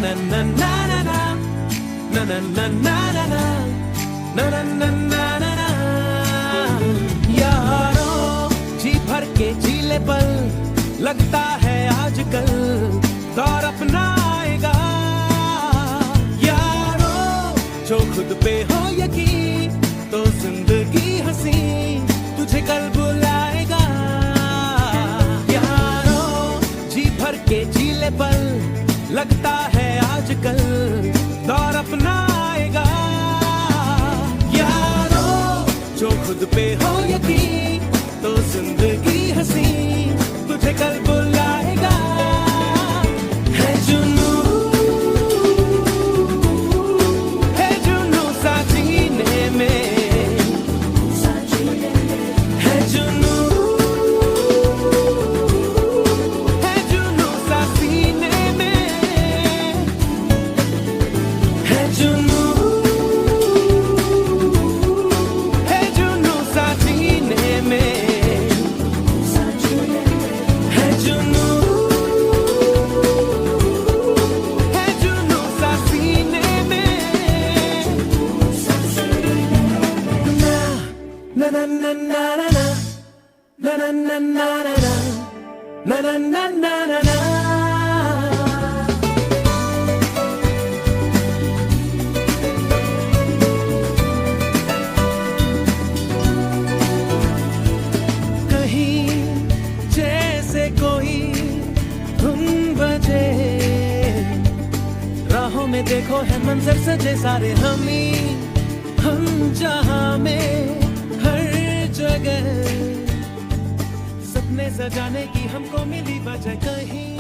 na na na na na na na na na na na na na na na na na यारों जी भर के जीले पल लगता है आजकल दौर अपना आएगा यारों जो खुद पे हो यकीन तो जिंदगी हंसी तुझे कल बुलाएगा यारों जी भर के जीले पल लगता है आजकल दौर अपना आएगा यारों जो खुद पे हो यकीन तो जिंदगी हंसी तुझे कल बुलाएगा है जुनू सा जीने में है जुनू सा सीने में है जुनू सा जीने में है जुनू सा सीने में na na na na na na na na na na na na na na na na कहीं जैसे कोई धुन बजे राहों में देखो है मंजर सजे सारे हम जहां में हर जगह सपने सजाने की हमको मिली वजह कहीं